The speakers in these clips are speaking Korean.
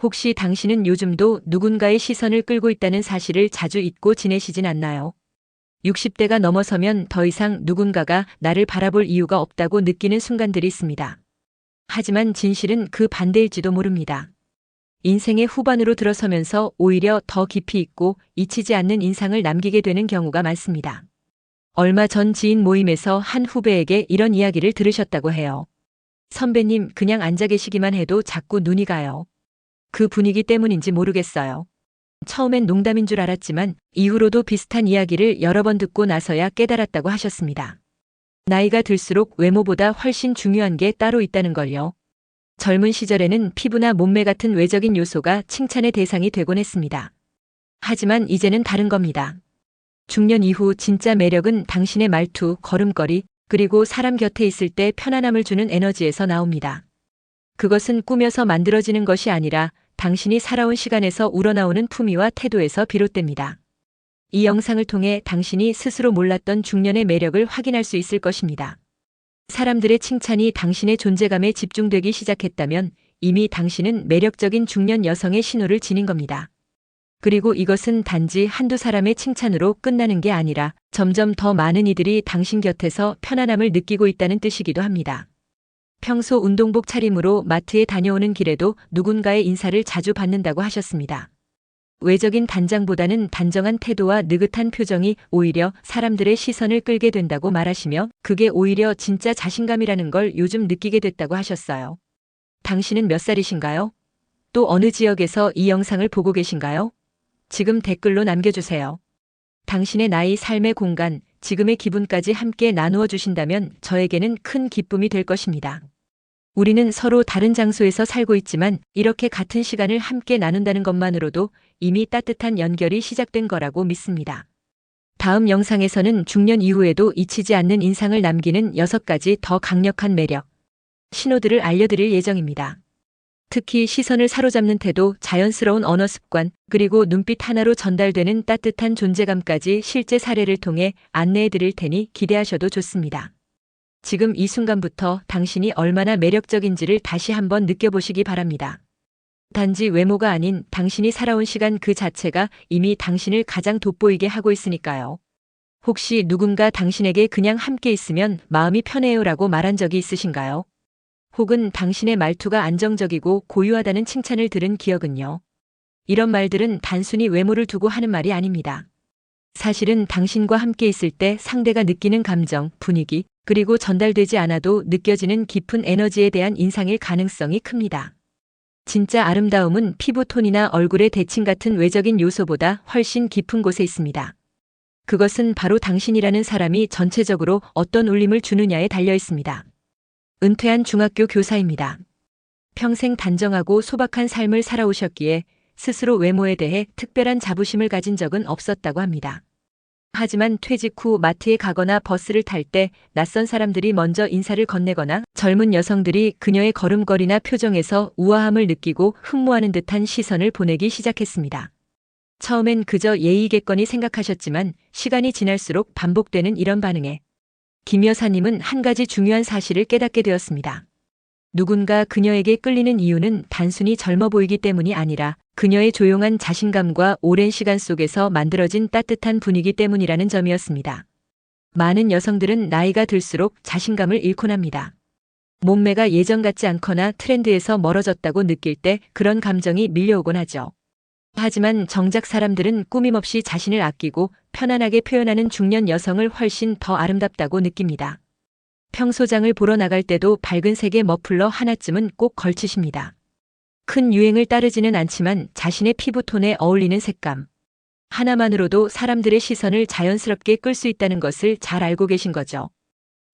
혹시 당신은 요즘도 누군가의 시선을 끌고 있다는 사실을 자주 잊고 지내시진 않나요? 60대가 넘어서면 더 이상 누군가가 나를 바라볼 이유가 없다고 느끼는 순간들이 있습니다. 하지만 진실은 그 반대일지도 모릅니다. 인생의 후반으로 들어서면서 오히려 더 깊이 있고 잊히지 않는 인상을 남기게 되는 경우가 많습니다. 얼마 전 지인 모임에서 한 후배에게 이런 이야기를 들으셨다고 해요. 선배님, 그냥 앉아 계시기만 해도 자꾸 눈이 가요. 그 분위기 때문인지 모르겠어요. 처음엔 농담인 줄 알았지만 이후로도 비슷한 이야기를 여러 번 듣고 나서야 깨달았다고 하셨습니다. 나이가 들수록 외모보다 훨씬 중요한 게 따로 있다는 걸요. 젊은 시절에는 피부나 몸매 같은 외적인 요소가 칭찬의 대상이 되곤 했습니다. 하지만 이제는 다른 겁니다. 중년 이후 진짜 매력은 당신의 말투, 걸음걸이, 그리고 사람 곁에 있을 때 편안함을 주는 에너지에서 나옵니다. 그것은 꾸며서 만들어지는 것이 아니라 당신이 살아온 시간에서 우러나오는 품위와 태도에서 비롯됩니다. 이 영상을 통해 당신이 스스로 몰랐던 중년의 매력을 확인할 수 있을 것입니다. 사람들의 칭찬이 당신의 존재감에 집중되기 시작했다면 이미 당신은 매력적인 중년 여성의 신호를 지닌 겁니다. 그리고 이것은 단지 한두 사람의 칭찬으로 끝나는 게 아니라 점점 더 많은 이들이 당신 곁에서 편안함을 느끼고 있다는 뜻이기도 합니다. 평소 운동복 차림으로 마트에 다녀오는 길에도 누군가의 인사를 자주 받는다고 하셨습니다. 외적인 단장보다는 단정한 태도와 느긋한 표정이 오히려 사람들의 시선을 끌게 된다고 말하시며 그게 오히려 진짜 자신감이라는 걸 요즘 느끼게 됐다고 하셨어요. 당신은 몇 살이신가요? 또 어느 지역에서 이 영상을 보고 계신가요? 지금 댓글로 남겨주세요. 당신의 나이, 삶의 공간, 지금의 기분까지 함께 나누어 주신다면 저에게는 큰 기쁨이 될 것입니다. 우리는 서로 다른 장소에서 살고 있지만 이렇게 같은 시간을 함께 나눈다는 것만으로도 이미 따뜻한 연결이 시작된 거라고 믿습니다. 다음 영상에서는 중년 이후에도 잊히지 않는 인상을 남기는 6가지 더 강력한 매력, 신호들을 알려드릴 예정입니다. 특히 시선을 사로잡는 태도, 자연스러운 언어 습관, 그리고 눈빛 하나로 전달되는 따뜻한 존재감까지 실제 사례를 통해 안내해 드릴 테니 기대하셔도 좋습니다. 지금 이 순간부터 당신이 얼마나 매력적인지를 다시 한번 느껴보시기 바랍니다. 단지 외모가 아닌 당신이 살아온 시간 그 자체가 이미 당신을 가장 돋보이게 하고 있으니까요. 혹시 누군가 당신에게 그냥 함께 있으면 마음이 편해요라고 말한 적이 있으신가요? 혹은 당신의 말투가 안정적이고 고유하다는 칭찬을 들은 기억은요? 이런 말들은 단순히 외모를 두고 하는 말이 아닙니다. 사실은 당신과 함께 있을 때 상대가 느끼는 감정, 분위기, 그리고 전달되지 않아도 느껴지는 깊은 에너지에 대한 인상일 가능성이 큽니다. 진짜 아름다움은 피부톤이나 얼굴의 대칭 같은 외적인 요소보다 훨씬 깊은 곳에 있습니다. 그것은 바로 당신이라는 사람이 전체적으로 어떤 울림을 주느냐에 달려 있습니다. 은퇴한 중학교 교사입니다. 평생 단정하고 소박한 삶을 살아오셨기에 스스로 외모에 대해 특별한 자부심을 가진 적은 없었다고 합니다. 하지만 퇴직 후 마트에 가거나 버스를 탈 때 낯선 사람들이 먼저 인사를 건네거나 젊은 여성들이 그녀의 걸음걸이나 표정에서 우아함을 느끼고 흠모하는 듯한 시선을 보내기 시작했습니다. 처음엔 그저 예의겠거니 생각하셨지만 시간이 지날수록 반복되는 이런 반응에 김 여사님은 한 가지 중요한 사실을 깨닫게 되었습니다. 누군가 그녀에게 끌리는 이유는 단순히 젊어 보이기 때문이 아니라 그녀의 조용한 자신감과 오랜 시간 속에서 만들어진 따뜻한 분위기 때문이라는 점이었습니다. 많은 여성들은 나이가 들수록 자신감을 잃곤 합니다. 몸매가 예전 같지 않거나 트렌드에서 멀어졌다고 느낄 때 그런 감정이 밀려오곤 하죠. 하지만 정작 사람들은 꾸밈없이 자신을 아끼고 편안하게 표현하는 중년 여성을 훨씬 더 아름답다고 느낍니다. 평소장을 보러 나갈 때도 밝은 색의 머플러 하나쯤은 꼭 걸치십니다. 큰 유행을 따르지는 않지만 자신의 피부톤에 어울리는 색감 하나만으로도 사람들의 시선을 자연스럽게 끌 수 있다는 것을 잘 알고 계신 거죠.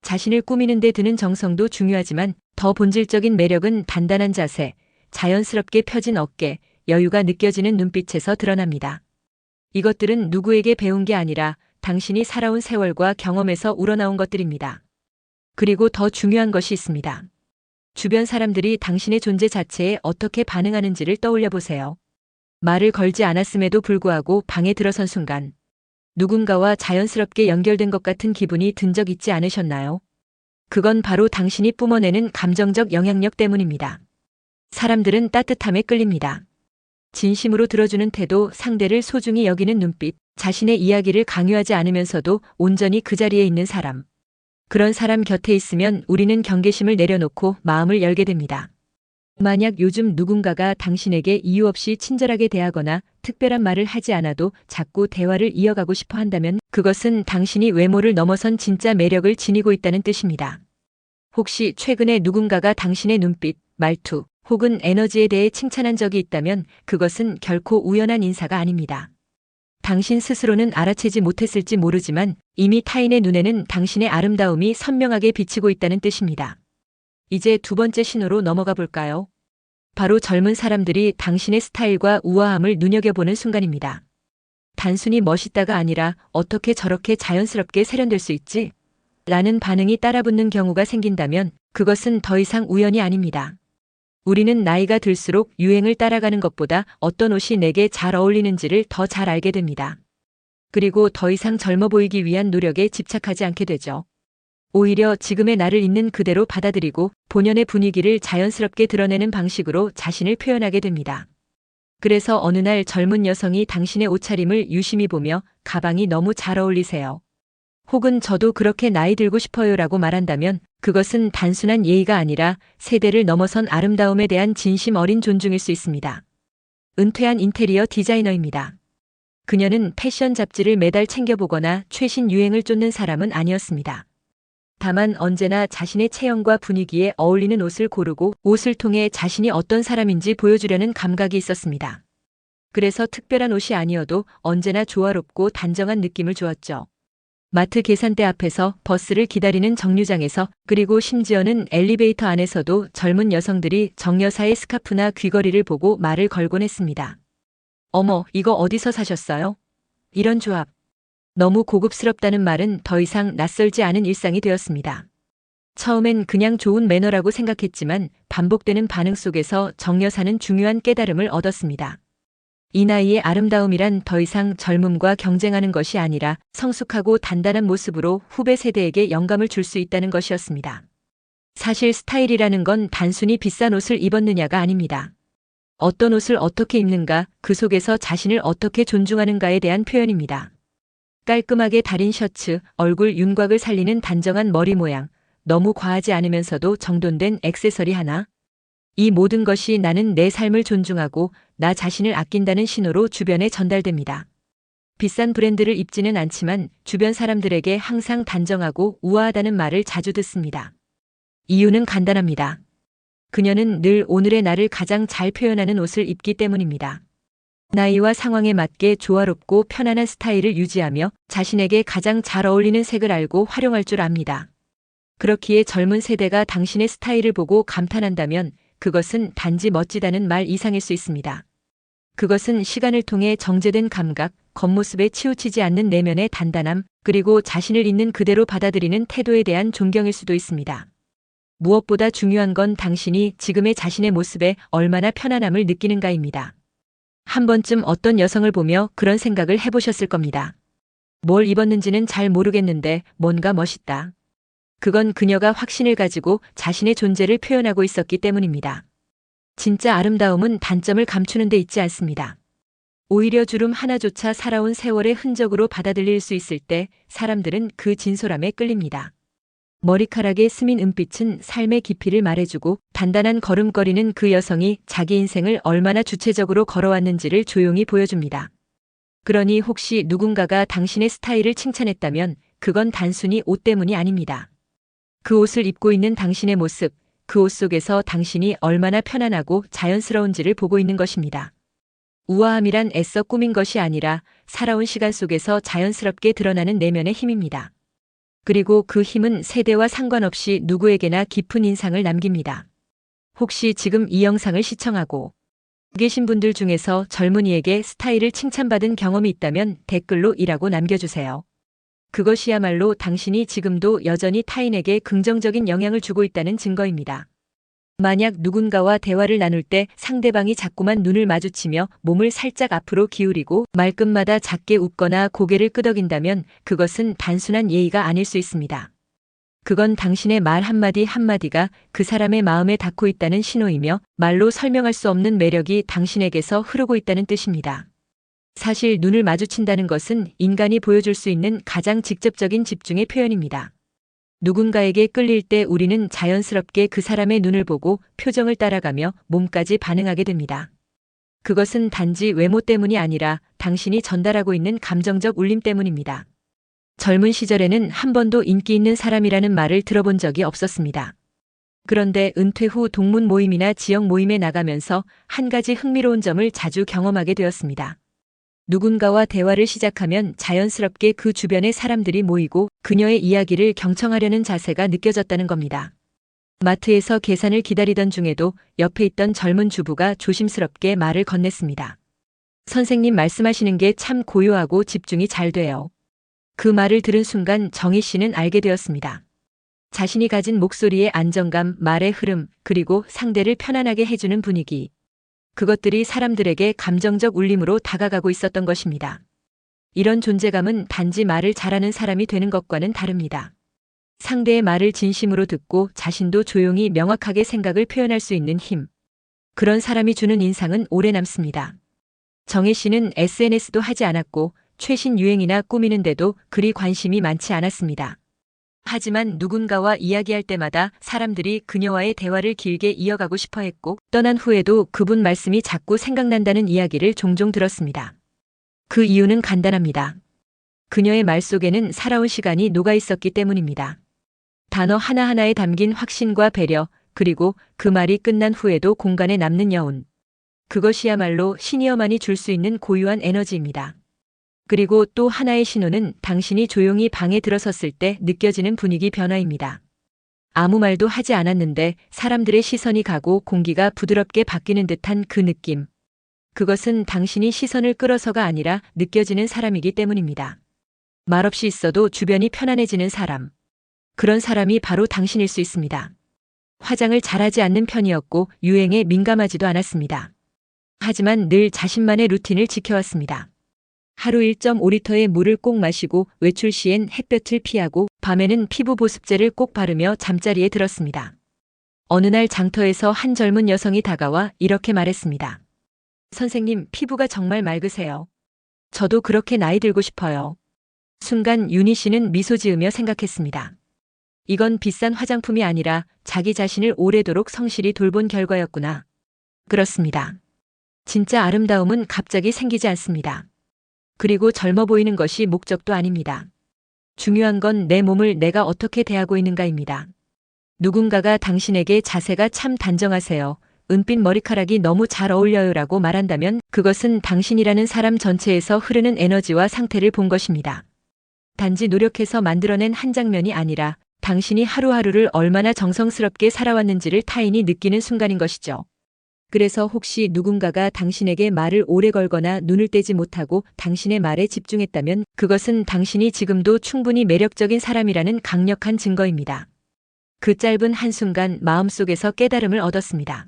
자신을 꾸미는 데 드는 정성도 중요하지만 더 본질적인 매력은 단단한 자세, 자연스럽게 펴진 어깨, 여유가 느껴지는 눈빛에서 드러납니다. 이것들은 누구에게 배운 게 아니라 당신이 살아온 세월과 경험에서 우러나온 것들입니다. 그리고 더 중요한 것이 있습니다. 주변 사람들이 당신의 존재 자체에 어떻게 반응하는지를 떠올려 보세요. 말을 걸지 않았음에도 불구하고 방에 들어선 순간 누군가와 자연스럽게 연결된 것 같은 기분이 든 적 있지 않으셨나요? 그건 바로 당신이 뿜어내는 감정적 영향력 때문입니다. 사람들은 따뜻함에 끌립니다. 진심으로 들어주는 태도, 상대를 소중히 여기는 눈빛, 자신의 이야기를 강요하지 않으면서도 온전히 그 자리에 있는 사람. 그런 사람 곁에 있으면 우리는 경계심을 내려놓고 마음을 열게 됩니다. 만약 요즘 누군가가 당신에게 이유 없이 친절하게 대하거나 특별한 말을 하지 않아도 자꾸 대화를 이어가고 싶어 한다면 그것은 당신이 외모를 넘어선 진짜 매력을 지니고 있다는 뜻입니다. 혹시 최근에 누군가가 당신의 눈빛, 말투, 혹은 에너지에 대해 칭찬한 적이 있다면 그것은 결코 우연한 인사가 아닙니다. 당신 스스로는 알아채지 못했을지 모르지만 이미 타인의 눈에는 당신의 아름다움이 선명하게 비치고 있다는 뜻입니다. 이제 두 번째 신호로 넘어가 볼까요? 바로 젊은 사람들이 당신의 스타일과 우아함을 눈여겨보는 순간입니다. 단순히 멋있다가 아니라 어떻게 저렇게 자연스럽게 세련될 수 있지? 라는 반응이 따라붙는 경우가 생긴다면 그것은 더 이상 우연이 아닙니다. 우리는 나이가 들수록 유행을 따라가는 것보다 어떤 옷이 내게 잘 어울리는지를 더 잘 알게 됩니다. 그리고 더 이상 젊어 보이기 위한 노력에 집착하지 않게 되죠. 오히려 지금의 나를 있는 그대로 받아들이고 본연의 분위기를 자연스럽게 드러내는 방식으로 자신을 표현하게 됩니다. 그래서 어느 날 젊은 여성이 당신의 옷차림을 유심히 보며 가방이 너무 잘 어울리세요. 혹은 저도 그렇게 나이 들고 싶어요라고 말한다면 그것은 단순한 예의가 아니라 세대를 넘어선 아름다움에 대한 진심 어린 존중일 수 있습니다. 은퇴한 인테리어 디자이너입니다. 그녀는 패션 잡지를 매달 챙겨보거나 최신 유행을 쫓는 사람은 아니었습니다. 다만 언제나 자신의 체형과 분위기에 어울리는 옷을 고르고 옷을 통해 자신이 어떤 사람인지 보여주려는 감각이 있었습니다. 그래서 특별한 옷이 아니어도 언제나 조화롭고 단정한 느낌을 주었죠. 마트 계산대 앞에서, 버스를 기다리는 정류장에서, 그리고 심지어는 엘리베이터 안에서도 젊은 여성들이 정 여사의 스카프나 귀걸이를 보고 말을 걸곤 했습니다. 어머, 이거 어디서 사셨어요? 이런 조합. 너무 고급스럽다는 말은 더 이상 낯설지 않은 일상이 되었습니다. 처음엔 그냥 좋은 매너라고 생각했지만 반복되는 반응 속에서 정 여사는 중요한 깨달음을 얻었습니다. 이 나이의 아름다움이란 더 이상 젊음과 경쟁하는 것이 아니라 성숙하고 단단한 모습으로 후배 세대에게 영감을 줄 수 있다는 것이었습니다. 사실 스타일이라는 건 단순히 비싼 옷을 입었느냐가 아닙니다. 어떤 옷을 어떻게 입는가, 그 속에서 자신을 어떻게 존중하는가에 대한 표현입니다. 깔끔하게 다린 셔츠, 얼굴 윤곽을 살리는 단정한 머리 모양, 너무 과하지 않으면서도 정돈된 액세서리 하나. 이 모든 것이 나는 내 삶을 존중하고 나 자신을 아낀다는 신호로 주변에 전달됩니다. 비싼 브랜드를 입지는 않지만 주변 사람들에게 항상 단정하고 우아하다는 말을 자주 듣습니다. 이유는 간단합니다. 그녀는 늘 오늘의 나를 가장 잘 표현하는 옷을 입기 때문입니다. 나이와 상황에 맞게 조화롭고 편안한 스타일을 유지하며 자신에게 가장 잘 어울리는 색을 알고 활용할 줄 압니다. 그렇기에 젊은 세대가 당신의 스타일을 보고 감탄한다면 그것은 단지 멋지다는 말 이상일 수 있습니다. 그것은 시간을 통해 정제된 감각, 겉모습에 치우치지 않는 내면의 단단함, 그리고 자신을 있는 그대로 받아들이는 태도에 대한 존경일 수도 있습니다. 무엇보다 중요한 건 당신이 지금의 자신의 모습에 얼마나 편안함을 느끼는가입니다. 한 번쯤 어떤 여성을 보며 그런 생각을 해보셨을 겁니다. 뭘 입었는지는 잘 모르겠는데 뭔가 멋있다. 그건 그녀가 확신을 가지고 자신의 존재를 표현하고 있었기 때문입니다. 진짜 아름다움은 단점을 감추는 데 있지 않습니다. 오히려 주름 하나조차 살아온 세월의 흔적으로 받아들일 수 있을 때 사람들은 그 진솔함에 끌립니다. 머리카락에 스민 은빛은 삶의 깊이를 말해주고 단단한 걸음걸이는 그 여성이 자기 인생을 얼마나 주체적으로 걸어왔는지를 조용히 보여줍니다. 그러니 혹시 누군가가 당신의 스타일을 칭찬했다면 그건 단순히 옷 때문이 아닙니다. 그 옷을 입고 있는 당신의 모습, 그 옷 속에서 당신이 얼마나 편안하고 자연스러운지를 보고 있는 것입니다. 우아함이란 애써 꾸민 것이 아니라 살아온 시간 속에서 자연스럽게 드러나는 내면의 힘입니다. 그리고 그 힘은 세대와 상관없이 누구에게나 깊은 인상을 남깁니다. 혹시 지금 이 영상을 시청하고 계신 분들 중에서 젊은이에게 스타일을 칭찬받은 경험이 있다면 댓글로 이라고 남겨주세요. 그것이야말로 당신이 지금도 여전히 타인에게 긍정적인 영향을 주고 있다는 증거입니다. 만약 누군가와 대화를 나눌 때 상대방이 자꾸만 눈을 마주치며 몸을 살짝 앞으로 기울이고 말끝마다 작게 웃거나 고개를 끄덕인다면 그것은 단순한 예의가 아닐 수 있습니다. 그건 당신의 말 한마디 한마디가 그 사람의 마음에 닿고 있다는 신호이며 말로 설명할 수 없는 매력이 당신에게서 흐르고 있다는 뜻입니다. 사실 눈을 마주친다는 것은 인간이 보여줄 수 있는 가장 직접적인 집중의 표현입니다. 누군가에게 끌릴 때 우리는 자연스럽게 그 사람의 눈을 보고 표정을 따라가며 몸까지 반응하게 됩니다. 그것은 단지 외모 때문이 아니라 당신이 전달하고 있는 감정적 울림 때문입니다. 젊은 시절에는 한 번도 인기 있는 사람이라는 말을 들어본 적이 없었습니다. 그런데 은퇴 후 동문 모임이나 지역 모임에 나가면서 한 가지 흥미로운 점을 자주 경험하게 되었습니다. 누군가와 대화를 시작하면 자연스럽게 그 주변에 사람들이 모이고 그녀의 이야기를 경청하려는 자세가 느껴졌다는 겁니다. 마트에서 계산을 기다리던 중에도 옆에 있던 젊은 주부가 조심스럽게 말을 건넸습니다. 선생님 말씀하시는 게 참 고요하고 집중이 잘 돼요. 그 말을 들은 순간 정희 씨는 알게 되었습니다. 자신이 가진 목소리의 안정감, 말의 흐름, 그리고 상대를 편안하게 해주는 분위기. 그것들이 사람들에게 감정적 울림으로 다가가고 있었던 것입니다. 이런 존재감은 단지 말을 잘하는 사람이 되는 것과는 다릅니다. 상대의 말을 진심으로 듣고 자신도 조용히 명확하게 생각을 표현할 수 있는 힘. 그런 사람이 주는 인상은 오래 남습니다. 정혜 씨는 SNS도 하지 않았고 최신 유행이나 꾸미는데도 그리 관심이 많지 않았습니다. 하지만 누군가와 이야기할 때마다 사람들이 그녀와의 대화를 길게 이어가고 싶어 했고 떠난 후에도 그분 말씀이 자꾸 생각난다는 이야기를 종종 들었습니다. 그 이유는 간단합니다. 그녀의 말 속에는 살아온 시간이 녹아 있었기 때문입니다. 단어 하나하나에 담긴 확신과 배려, 그리고 그 말이 끝난 후에도 공간에 남는 여운. 그것이야말로 시니어만이 줄 수 있는 고유한 에너지입니다. 그리고 또 하나의 신호는 당신이 조용히 방에 들어섰을 때 느껴지는 분위기 변화입니다. 아무 말도 하지 않았는데 사람들의 시선이 가고 공기가 부드럽게 바뀌는 듯한 그 느낌. 그것은 당신이 시선을 끌어서가 아니라 느껴지는 사람이기 때문입니다. 말없이 있어도 주변이 편안해지는 사람. 그런 사람이 바로 당신일 수 있습니다. 화장을 잘하지 않는 편이었고 유행에 민감하지도 않았습니다. 하지만 늘 자신만의 루틴을 지켜왔습니다. 하루 1.5리터의 물을 꼭 마시고 외출 시엔 햇볕을 피하고 밤에는 피부 보습제를 꼭 바르며 잠자리에 들었습니다. 어느 날 장터에서 한 젊은 여성이 다가와 이렇게 말했습니다. 선생님, 피부가 정말 맑으세요. 저도 그렇게 나이 들고 싶어요. 순간 윤희 씨는 미소 지으며 생각했습니다. 이건 비싼 화장품이 아니라 자기 자신을 오래도록 성실히 돌본 결과였구나. 그렇습니다. 진짜 아름다움은 갑자기 생기지 않습니다. 그리고 젊어 보이는 것이 목적도 아닙니다. 중요한 건 내 몸을 내가 어떻게 대하고 있는가입니다. 누군가가 당신에게 자세가 참 단정하세요. 은빛 머리카락이 너무 잘 어울려요라고 말한다면 그것은 당신이라는 사람 전체에서 흐르는 에너지와 상태를 본 것입니다. 단지 노력해서 만들어낸 한 장면이 아니라 당신이 하루하루를 얼마나 정성스럽게 살아왔는지를 타인이 느끼는 순간인 것이죠. 그래서 혹시 누군가가 당신에게 말을 오래 걸거나 눈을 떼지 못하고 당신의 말에 집중했다면 그것은 당신이 지금도 충분히 매력적인 사람이라는 강력한 증거입니다. 그 짧은 한순간 마음속에서 깨달음을 얻었습니다.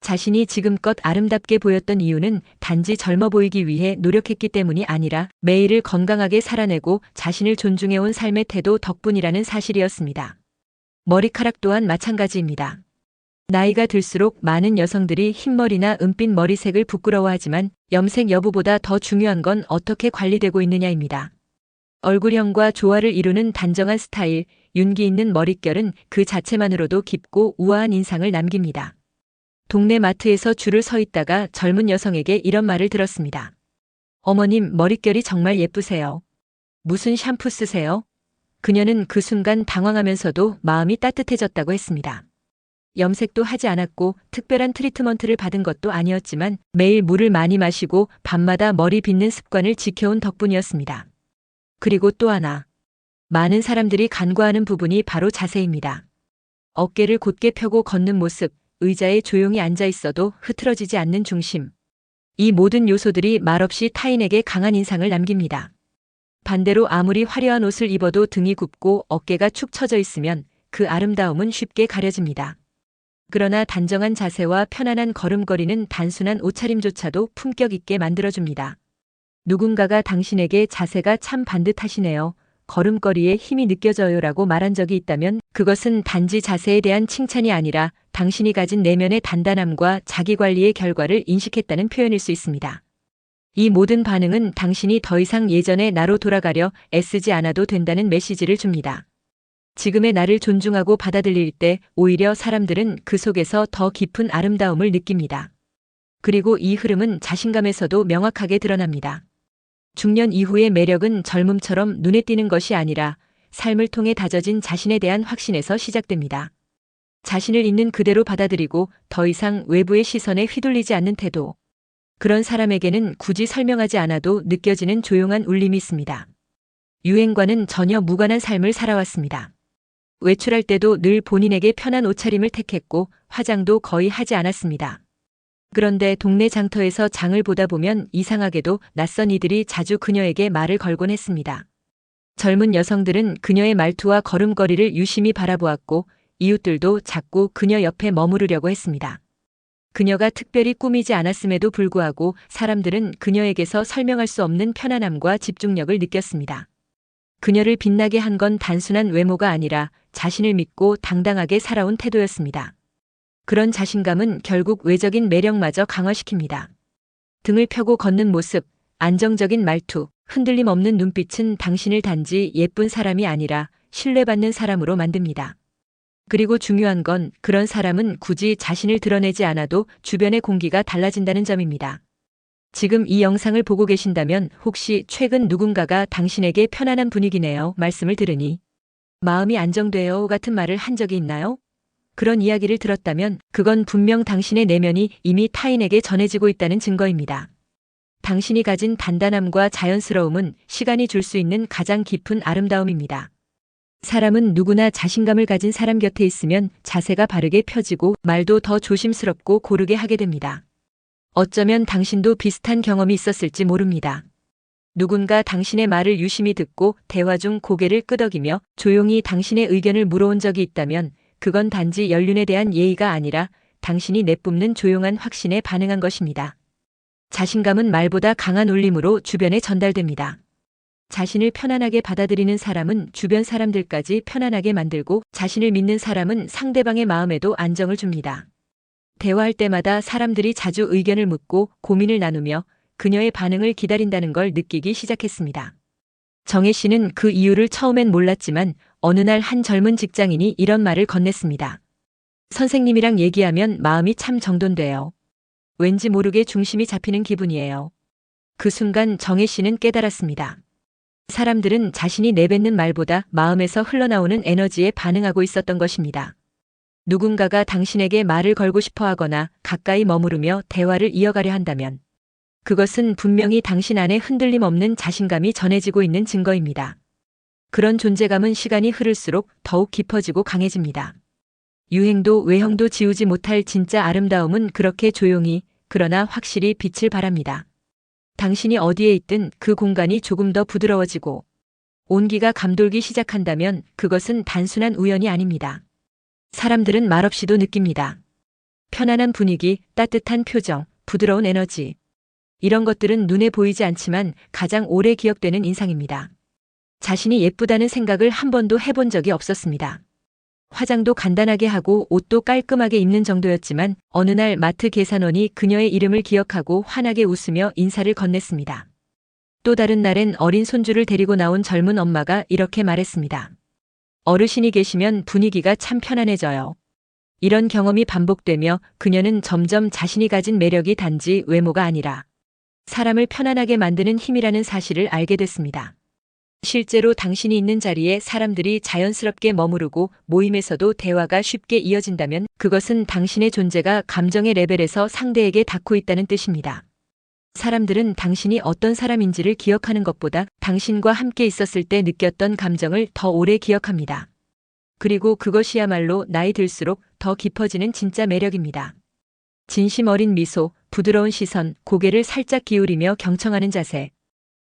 자신이 지금껏 아름답게 보였던 이유는 단지 젊어 보이기 위해 노력했기 때문이 아니라 매일을 건강하게 살아내고 자신을 존중해온 삶의 태도 덕분이라는 사실이었습니다. 머리카락 또한 마찬가지입니다. 나이가 들수록 많은 여성들이 흰머리나 은빛 머리색을 부끄러워하지만 염색 여부보다 더 중요한 건 어떻게 관리되고 있느냐입니다. 얼굴형과 조화를 이루는 단정한 스타일, 윤기 있는 머릿결은 그 자체만으로도 깊고 우아한 인상을 남깁니다. 동네 마트에서 줄을 서 있다가 젊은 여성에게 이런 말을 들었습니다. 어머님, 머릿결이 정말 예쁘세요. 무슨 샴푸 쓰세요? 그녀는 그 순간 당황하면서도 마음이 따뜻해졌다고 했습니다. 염색도 하지 않았고 특별한 트리트먼트를 받은 것도 아니었지만 매일 물을 많이 마시고 밤마다 머리 빗는 습관을 지켜온 덕분이었습니다. 그리고 또 하나. 많은 사람들이 간과하는 부분이 바로 자세입니다. 어깨를 곧게 펴고 걷는 모습, 의자에 조용히 앉아 있어도 흐트러지지 않는 중심. 이 모든 요소들이 말없이 타인에게 강한 인상을 남깁니다. 반대로 아무리 화려한 옷을 입어도 등이 굽고 어깨가 축 처져 있으면 그 아름다움은 쉽게 가려집니다. 그러나 단정한 자세와 편안한 걸음걸이는 단순한 옷차림조차도 품격 있게 만들어줍니다. 누군가가 당신에게 자세가 참 반듯하시네요. 걸음걸이에 힘이 느껴져요라고 말한 적이 있다면 그것은 단지 자세에 대한 칭찬이 아니라 당신이 가진 내면의 단단함과 자기관리의 결과를 인식했다는 표현일 수 있습니다. 이 모든 반응은 당신이 더 이상 예전의 나로 돌아가려 애쓰지 않아도 된다는 메시지를 줍니다. 지금의 나를 존중하고 받아들일 때 오히려 사람들은 그 속에서 더 깊은 아름다움을 느낍니다. 그리고 이 흐름은 자신감에서도 명확하게 드러납니다. 중년 이후의 매력은 젊음처럼 눈에 띄는 것이 아니라 삶을 통해 다져진 자신에 대한 확신에서 시작됩니다. 자신을 있는 그대로 받아들이고 더 이상 외부의 시선에 휘둘리지 않는 태도. 그런 사람에게는 굳이 설명하지 않아도 느껴지는 조용한 울림이 있습니다. 유행과는 전혀 무관한 삶을 살아왔습니다. 외출할 때도 늘 본인에게 편한 옷차림을 택했고 화장도 거의 하지 않았습니다. 그런데 동네 장터에서 장을 보다 보면 이상하게도 낯선 이들이 자주 그녀에게 말을 걸곤 했습니다. 젊은 여성들은 그녀의 말투와 걸음걸이를 유심히 바라보았고 이웃들도 자꾸 그녀 옆에 머무르려고 했습니다. 그녀가 특별히 꾸미지 않았음에도 불구하고 사람들은 그녀에게서 설명할 수 없는 편안함과 집중력을 느꼈습니다. 그녀를 빛나게 한 건 단순한 외모가 아니라 자신을 믿고 당당하게 살아온 태도였습니다. 그런 자신감은 결국 외적인 매력마저 강화시킵니다. 등을 펴고 걷는 모습, 안정적인 말투, 흔들림 없는 눈빛은 당신을 단지 예쁜 사람이 아니라 신뢰받는 사람으로 만듭니다. 그리고 중요한 건 그런 사람은 굳이 자신을 드러내지 않아도 주변의 공기가 달라진다는 점입니다. 지금 이 영상을 보고 계신다면 혹시 최근 누군가가 당신에게 편안한 분위기네요 말씀을 들으니 마음이 안정돼요 같은 말을 한 적이 있나요? 그런 이야기를 들었다면 그건 분명 당신의 내면이 이미 타인에게 전해지고 있다는 증거입니다. 당신이 가진 단단함과 자연스러움은 시간이 줄 수 있는 가장 깊은 아름다움입니다. 사람은 누구나 자신감을 가진 사람 곁에 있으면 자세가 바르게 펴지고 말도 더 조심스럽고 고르게 하게 됩니다. 어쩌면 당신도 비슷한 경험이 있었을지 모릅니다. 누군가 당신의 말을 유심히 듣고 대화 중 고개를 끄덕이며 조용히 당신의 의견을 물어온 적이 있다면 그건 단지 연륜에 대한 예의가 아니라 당신이 내뿜는 조용한 확신에 반응한 것입니다. 자신감은 말보다 강한 울림으로 주변에 전달됩니다. 자신을 편안하게 받아들이는 사람은 주변 사람들까지 편안하게 만들고 자신을 믿는 사람은 상대방의 마음에도 안정을 줍니다. 대화할 때마다 사람들이 자주 의견을 묻고 고민을 나누며 그녀의 반응을 기다린다는 걸 느끼기 시작했습니다. 정혜 씨는 그 이유를 처음엔 몰랐지만 어느 날 한 젊은 직장인이 이런 말을 건넸습니다. 선생님이랑 얘기하면 마음이 참 정돈돼요. 왠지 모르게 중심이 잡히는 기분이에요. 그 순간 정혜 씨는 깨달았습니다. 사람들은 자신이 내뱉는 말보다 마음에서 흘러나오는 에너지에 반응하고 있었던 것입니다. 누군가가 당신에게 말을 걸고 싶어 하거나 가까이 머무르며 대화를 이어가려 한다면 그것은 분명히 당신 안에 흔들림 없는 자신감이 전해지고 있는 증거입니다. 그런 존재감은 시간이 흐를수록 더욱 깊어지고 강해집니다. 유행도 외형도 지우지 못할 진짜 아름다움은 그렇게 조용히 그러나 확실히 빛을 발합니다. 당신이 어디에 있든 그 공간이 조금 더 부드러워지고 온기가 감돌기 시작한다면 그것은 단순한 우연이 아닙니다. 사람들은 말없이도 느낍니다. 편안한 분위기, 따뜻한 표정, 부드러운 에너지. 이런 것들은 눈에 보이지 않지만 가장 오래 기억되는 인상입니다. 자신이 예쁘다는 생각을 한 번도 해본 적이 없었습니다. 화장도 간단하게 하고 옷도 깔끔하게 입는 정도였지만 어느 날 마트 계산원이 그녀의 이름을 기억하고 환하게 웃으며 인사를 건넸습니다. 또 다른 날엔 어린 손주를 데리고 나온 젊은 엄마가 이렇게 말했습니다. 어르신이 계시면 분위기가 참 편안해져요. 이런 경험이 반복되며 그녀는 점점 자신이 가진 매력이 단지 외모가 아니라 사람을 편안하게 만드는 힘이라는 사실을 알게 됐습니다. 실제로 당신이 있는 자리에 사람들이 자연스럽게 머무르고 모임에서도 대화가 쉽게 이어진다면 그것은 당신의 존재가 감정의 레벨에서 상대에게 닿고 있다는 뜻입니다. 사람들은 당신이 어떤 사람인지를 기억하는 것보다 당신과 함께 있었을 때 느꼈던 감정을 더 오래 기억합니다. 그리고 그것이야말로 나이 들수록 더 깊어지는 진짜 매력입니다. 진심 어린 미소, 부드러운 시선, 고개를 살짝 기울이며 경청하는 자세.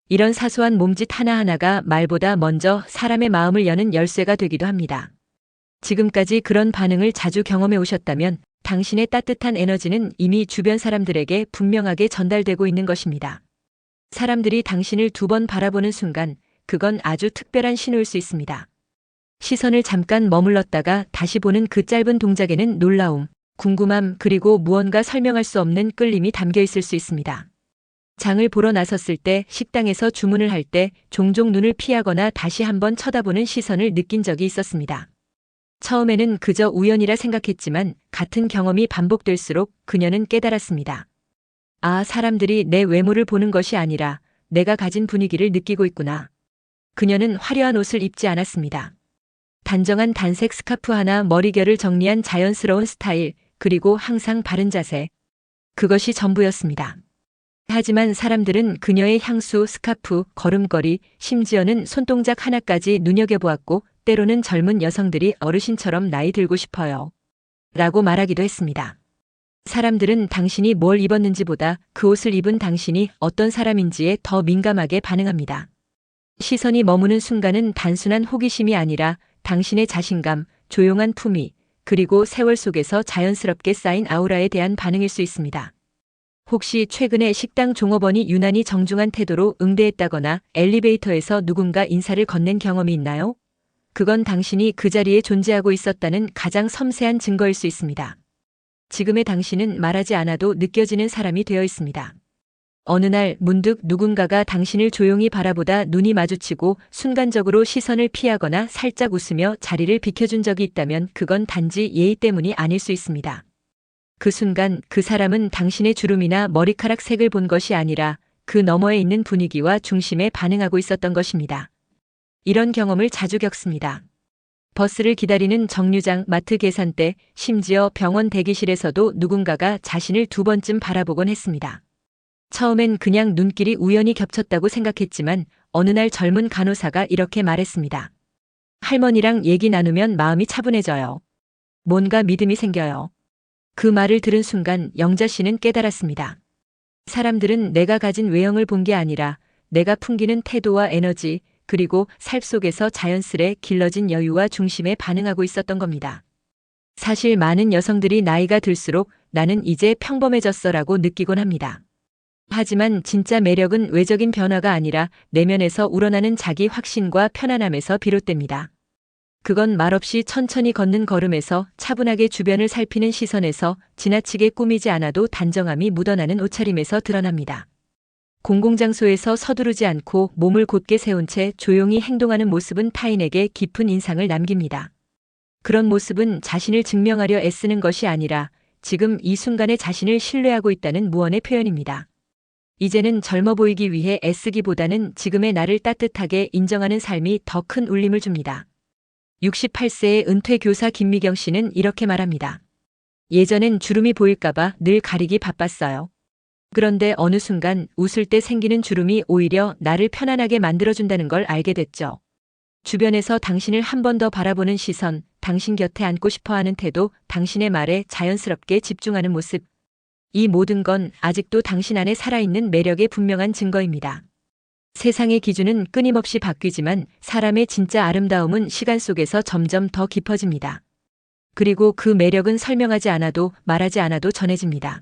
이런 사소한 몸짓 하나하나가 말보다 먼저 사람의 마음을 여는 열쇠가 되기도 합니다. 지금까지 그런 반응을 자주 경험해 오셨다면 당신의 따뜻한 에너지는 이미 주변 사람들에게 분명하게 전달되고 있는 것입니다. 사람들이 당신을 두 번 바라보는 순간 그건 아주 특별한 신호일 수 있습니다. 시선을 잠깐 머물렀다가 다시 보는 그 짧은 동작에는 놀라움, 궁금함, 그리고 무언가 설명할 수 없는 끌림이 담겨 있을 수 있습니다. 장을 보러 나섰을 때, 식당에서 주문을 할 때 종종 눈을 피하거나 다시 한번 쳐다보는 시선을 느낀 적이 있었습니다. 처음에는 그저 우연이라 생각했지만 같은 경험이 반복될수록 그녀는 깨달았습니다. 아, 사람들이 내 외모를 보는 것이 아니라 내가 가진 분위기를 느끼고 있구나. 그녀는 화려한 옷을 입지 않았습니다. 단정한 단색 스카프 하나, 머리결을 정리한 자연스러운 스타일, 그리고 항상 바른 자세. 그것이 전부였습니다. 하지만 사람들은 그녀의 향수, 스카프, 걸음걸이, 심지어는 손동작 하나까지 눈여겨보았고, 때로는 젊은 여성들이 어르신처럼 나이 들고 싶어요. 라고 말하기도 했습니다. 사람들은 당신이 뭘 입었는지보다 그 옷을 입은 당신이 어떤 사람인지에 더 민감하게 반응합니다. 시선이 머무는 순간은 단순한 호기심이 아니라 당신의 자신감, 조용한 품위, 그리고 세월 속에서 자연스럽게 쌓인 아우라에 대한 반응일 수 있습니다. 혹시 최근에 식당 종업원이 유난히 정중한 태도로 응대했다거나 엘리베이터에서 누군가 인사를 건넨 경험이 있나요? 그건 당신이 그 자리에 존재하고 있었다는 가장 섬세한 증거일 수 있습니다. 지금의 당신은 말하지 않아도 느껴지는 사람이 되어 있습니다. 어느 날 문득 누군가가 당신을 조용히 바라보다 눈이 마주치고 순간적으로 시선을 피하거나 살짝 웃으며 자리를 비켜준 적이 있다면 그건 단지 예의 때문이 아닐 수 있습니다. 그 순간 그 사람은 당신의 주름이나 머리카락 색을 본 것이 아니라 그 너머에 있는 분위기와 중심에 반응하고 있었던 것입니다. 이런 경험을 자주 겪습니다. 버스를 기다리는 정류장, 마트 계산대, 심지어 병원 대기실에서도 누군가가 자신을 두 번쯤 바라보곤 했습니다. 처음엔 그냥 눈길이 우연히 겹쳤다고 생각했지만 어느 날 젊은 간호사가 이렇게 말했습니다. 할머니랑 얘기 나누면 마음이 차분해져요. 뭔가 믿음이 생겨요. 그 말을 들은 순간 영자 씨는 깨달았습니다. 사람들은 내가 가진 외형을 본 게 아니라 내가 풍기는 태도와 에너지, 그리고 삶 속에서 자연스레 길러진 여유와 중심에 반응하고 있었던 겁니다. 사실 많은 여성들이 나이가 들수록 나는 이제 평범해졌어라고 느끼곤 합니다. 하지만 진짜 매력은 외적인 변화가 아니라 내면에서 우러나는 자기 확신과 편안함에서 비롯됩니다. 그건 말없이 천천히 걷는 걸음에서, 차분하게 주변을 살피는 시선에서, 지나치게 꾸미지 않아도 단정함이 묻어나는 옷차림에서 드러납니다. 공공장소에서 서두르지 않고 몸을 곧게 세운 채 조용히 행동하는 모습은 타인에게 깊은 인상을 남깁니다. 그런 모습은 자신을 증명하려 애쓰는 것이 아니라 지금 이 순간에 자신을 신뢰하고 있다는 무언의 표현입니다. 이제는 젊어 보이기 위해 애쓰기보다는 지금의 나를 따뜻하게 인정하는 삶이 더 큰 울림을 줍니다. 68세의 은퇴 교사 김미경 씨는 이렇게 말합니다. 예전엔 주름이 보일까봐 늘 가리기 바빴어요. 그런데 어느 순간 웃을 때 생기는 주름이 오히려 나를 편안하게 만들어준다는 걸 알게 됐죠. 주변에서 당신을 한 번 더 바라보는 시선, 당신 곁에 앉고 싶어하는 태도, 당신의 말에 자연스럽게 집중하는 모습. 이 모든 건 아직도 당신 안에 살아있는 매력의 분명한 증거입니다. 세상의 기준은 끊임없이 바뀌지만 사람의 진짜 아름다움은 시간 속에서 점점 더 깊어집니다. 그리고 그 매력은 설명하지 않아도, 말하지 않아도 전해집니다.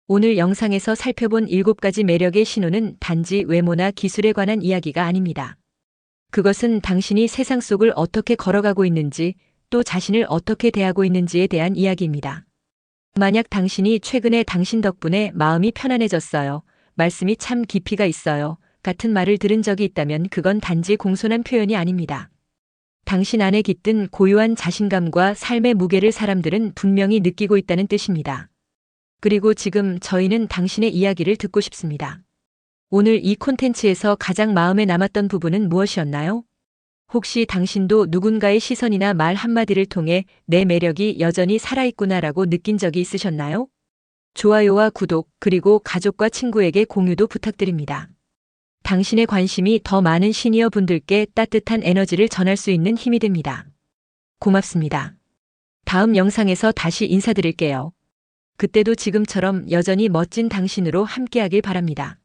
오늘 영상에서 살펴본 7가지 매력의 신호는 단지 외모나 기술에 관한 이야기가 아닙니다. 그것은 당신이 세상 속을 어떻게 걸어가고 있는지, 또 자신을 어떻게 대하고 있는지에 대한 이야기입니다. 만약 당신이 최근에 당신 덕분에 마음이 편안해졌어요, 말씀이 참 깊이가 있어요, 같은 말을 들은 적이 있다면 그건 단지 공손한 표현이 아닙니다. 당신 안에 깃든 고유한 자신감과 삶의 무게를 사람들은 분명히 느끼고 있다는 뜻입니다. 그리고 지금 저희는 당신의 이야기를 듣고 싶습니다. 오늘 이 콘텐츠에서 가장 마음에 남았던 부분은 무엇이었나요? 혹시 당신도 누군가의 시선이나 말 한마디를 통해 내 매력이 여전히 살아있구나라고 느낀 적이 있으셨나요? 좋아요와 구독, 그리고 가족과 친구에게 공유도 부탁드립니다. 당신의 관심이 더 많은 시니어 분들께 따뜻한 에너지를 전할 수 있는 힘이 됩니다. 고맙습니다. 다음 영상에서 다시 인사드릴게요. 그때도 지금처럼 여전히 멋진 당신으로 함께하길 바랍니다.